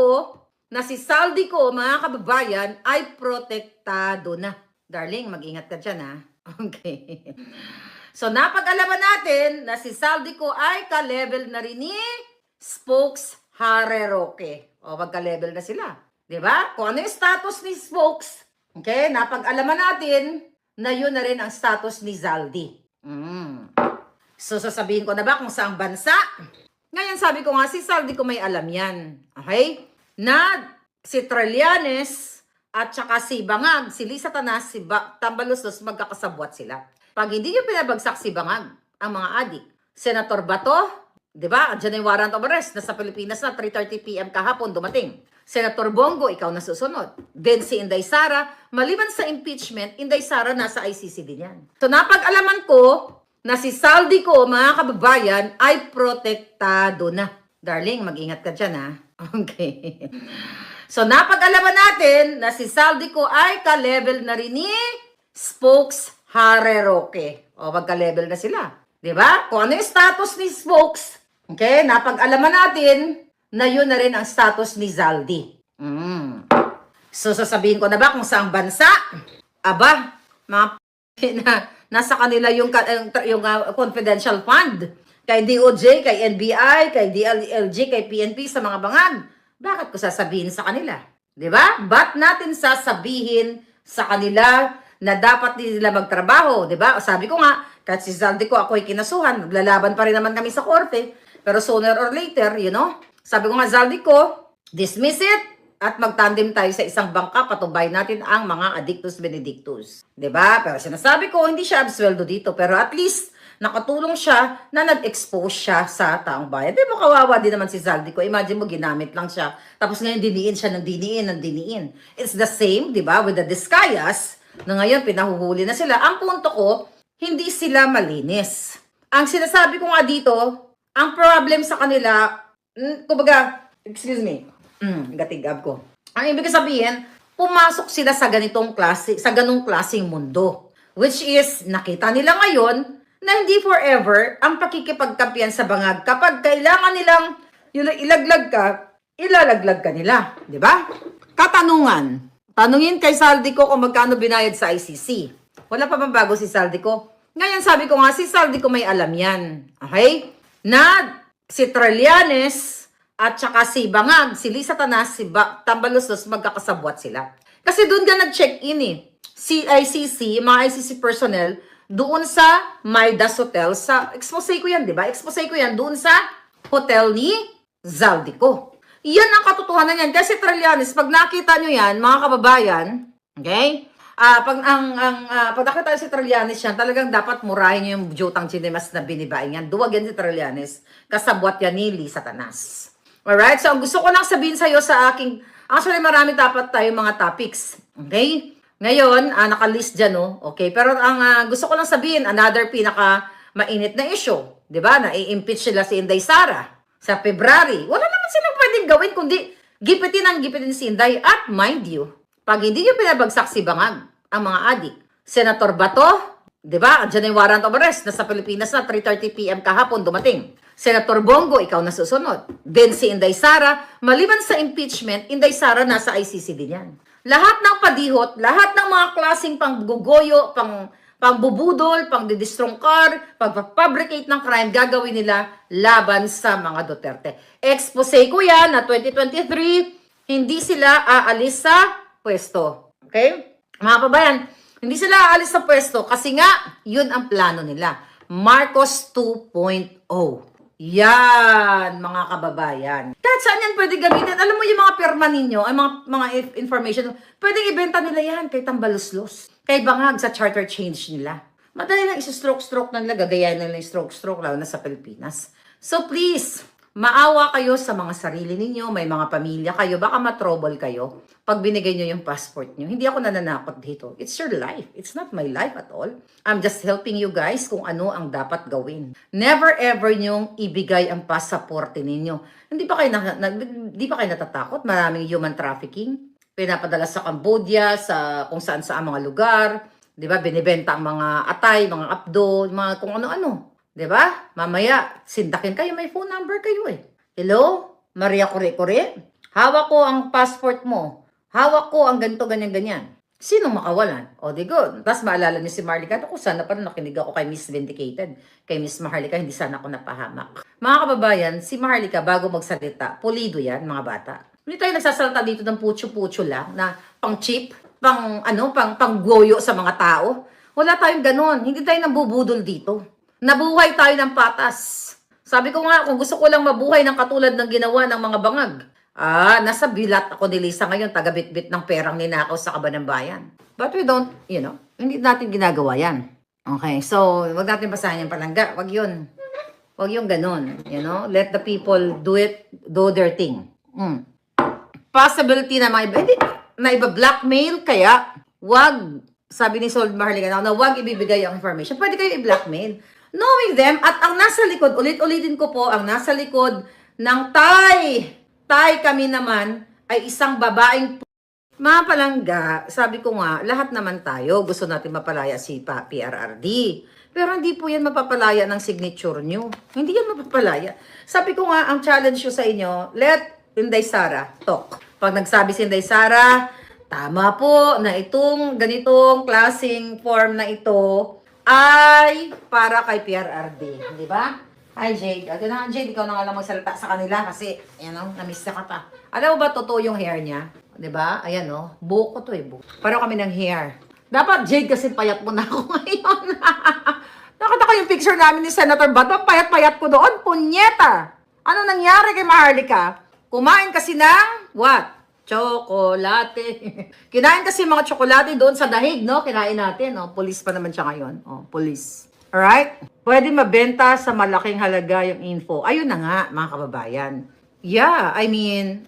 ko na si saldi ko, mga kababayan, ay protektado na. Darling, mag-ingat ka dyan, ha? Okay. So, napag-alaman natin na si saldi ko ay ka-level na rin ni Spokes Hareroke. O, magka-level na sila. Diba? Kung ano yung status ni Spokes, okay, napag-alaman natin na yun na rin ang status ni Zaldi. So, sasabihin ko na ba kung saang bansa? Ngayon, sabi ko nga, si Zaldi ko may alam yan. Okay? Na si Trillanes at saka si Bangag, si Lisa Tanas, si Tambaluslos, magkakasabwat sila. Pag hindi nyo pinabagsak si Bangag, ang mga adik, Senator Bato, di ba? Andiyan yung warrant of arrest, nasa Pilipinas na, 3:30 p.m. kahapon dumating. Senator Bongo, ikaw na susunod. Then si Inday Sara, maliban sa impeachment, Inday Sara nasa ICC din yan. So napag-alaman ko na si saldi ko, mga kababayan, ay protektado na. Darling, mag-ingat ka dyan, ha? Okay. So napag-alaman natin na si saldi ko ay ka-level na rin ni Spokes Hareroke. O, magka-level na sila. Diba? Kung ano yung status ni Spokes, okay, napag-alaman natin na yun na rin ang status ni Zaldi. So, sasabihin ko na ba kung saang bansa? Aba, mga nasa kanila yung confidential fund. Kay DOJ, kay NBI, kay DLG, kay PNP, sa mga bangag. Bakit ko sasabihin sa kanila? Diba? Ba't natin sasabihin sa kanila na dapat nila magtrabaho? Diba? Sabi ko nga, kahit si Zaldi ko, ako'y kinasuhan, maglalaban pa rin naman kami sa korte. Pero sooner or later, you know, sabi ko nga, Zaldi ko, dismiss it at magtandem tayo sa isang bangka, patubay natin ang mga addictus benedictus. Diba? Pero sinasabi ko, hindi siya absueldo dito. Pero at least, nakatulong siya na nag-expose siya sa taong bayan. Di mo kawawa din naman si Zaldi ko. Imagine mo, ginamit lang siya. Tapos ngayon, diniin siya ng diniin. It's the same, di ba, with the Discayas, na ngayon, pinahuhuli na sila. Ang punto ko, hindi sila malinis. Ang sinasabi ko nga dito, ang problem sa kanila, kumbaga, excuse me, gatigab ko. Ang ibig sabihin, pumasok sila sa ganitong klase, sa ganung klaseng mundo. Which is, nakita nila ngayon, na hindi forever ang pakikipagkampiyan sa bangag. Kapag kailangan nilang ilaglag ka, ilalaglag ka nila. Di ba? Katanungan. Tanungin kay saldi ko kung magkano binayad sa ICC. Wala pa bang bago si saldi ko? Ngayon sabi ko nga, si saldi ko may alam yan. Okay? Na si Trillanes at saka si Bangag, si Lisa Tanas, si Tambaluslos, magkakasabwat sila. Kasi doon ka nag-check-in eh. Si ICC, mga ICC personnel, doon sa Midas Hotel, sa expose ko yan, di ba? Expose ko yan doon sa hotel ni Zaldi ko. Yan ang katotohanan yan. Kasi Trillanes, pag nakita nyo yan, mga kababayan, okay? Pag nakita si Trillanes yan, talagang dapat murahin nyo yung Jotang Chinemas na binibaing yan. Duwag yan si Trillanes. Kasabwat yan ni Lisa Tanas. Alright? So, gusto ko lang sabihin sa'yo sa aking, actually marami dapat tayo mga topics. Okay? Ngayon, naka-list dyan, no? Okay, pero ang gusto ko lang sabihin, another pinaka-mainit na issue, di ba? Na-i-impeach sila si Inday Sara sa February. Wala naman silang pwedeng gawin, kundi gipitin si Inday. At mind you, pag hindi nyo pinabagsak si Bangag, ang mga adik, Senator Bato, di ba? Andiyan yung warrant of arrest, nasa Pilipinas na, 3:30 p.m. kahapon dumating. Senator Bongo, ikaw na susunod. Then si Inday Sara, maliban sa impeachment, Inday Sara nasa ICC din yan. Lahat ng padihot, lahat ng mga klaseng panggugoyo, pangbubudol, pangdidistrongkar, pagpapabricate ng crime, gagawin nila laban sa mga Duterte. Expose ko yan na 2023, hindi sila aalis sa pwesto. Okay? Mga kababayan, hindi sila aalis sa pwesto kasi nga, yun ang plano nila. Marcos 2.0. Yan, mga kababayan. Kahit saan yan pwede gamitin. Alam mo yung mga pirma ninyo, ay mga information, pwedeng ibenta nila yan kay Tambaluslos, kay Bangag sa charter change nila. Madali lang isa-stroke-stroke na nila, gagayahin nila yung stroke-stroke, lalo na sa Pilipinas. So please, maawa kayo sa mga sarili ninyo, may mga pamilya kayo, baka matrouble kayo pag binigay nyo yung passport nyo. Hindi ako nananakot dito. It's your life. It's not my life at all. I'm just helping you guys kung ano ang dapat gawin. Never ever nyong ibigay ang pasaporte ninyo. Hindi ba kayo natatakot? Maraming human trafficking. Pinapadala sa Cambodia, sa kung saan mga lugar. Di ba? Binibenta ang mga atay, mga abdo, mga kung ano-ano. Di ba? Mamaya, sindakin kayo. May phone number kayo eh. Hello? Maria Kore-Kore? Hawak ko ang passport mo. Hawak ko ang ganito, ganyan, ganyan. Sinong makawalan? O, di good. Tapos maalala niyo si Marlica, ako sana pa nakinig ako kay Miss Vindicated. Kay Miss Maharlika, hindi sana ako napahamak. Mga kababayan, si Maharlika, bago magsalita, pulido yan, mga bata. Hindi tayo nagsasalita dito ng putyo-putyo lang, na pang cheap, pang goyo sa mga tao. Wala tayong ganon. Hindi tayo nambubudol dito. Nabuhay tayo ng patas. Sabi ko nga, kung gusto ko lang mabuhay ng katulad ng ginawa ng mga bangag, nasa bilat ako ni Lisa ngayon, taga-bit-bit ng perang ninakaw sa Kaban ng Bayan. But we don't, hindi natin ginagawa yan. Okay, so, wag natin basahin yung palangga. Wag yun. Wag yung ganun. Let the people do their thing. Possibility na iba-blackmail, kaya wag, sabi ni Sol Maharlika na wag ibibigay ang information. Pwede kayo i-blackmail. Knowing them, at ang nasa likod, ulit-ulitin ko po, ang nasa likod ng Tay kami naman ay isang babaeng mga palangga, sabi ko nga, lahat naman tayo gusto natin mapalaya si PRRD. Pero hindi po yan mapapalaya ng signature nyo. Hindi yan mapapalaya. Sabi ko nga, ang challenge ko sa inyo, let Inday Sara talk. Pag nagsabi si Inday Sara, tama po na itong ganitong klaseng form na ito ay para kay PRRD. Di ba? Hi, Jade. Jade, ikaw na nga lang magsalita sa kanila kasi, na-miss na ka pa. Alam mo ba, totoo yung hair niya? Diba? Ayan, buhok ko to buhok. Pareho kami ng hair. Dapat, Jade, kasi payat mo na ako ngayon. Nakita ko yung picture namin ni Senator Bato, payat-payat ko doon. Punyeta! Ano nangyari kay Maharlika? Kumain kasi ng, what? Tsokolate. Kinain kasi mga tsokolate doon sa dahig, no? Kinain natin, Police pa naman siya ngayon. Police. Alright? Pwede mabenta sa malaking halaga yung info. Ayun na nga, mga kababayan. Yeah, I mean,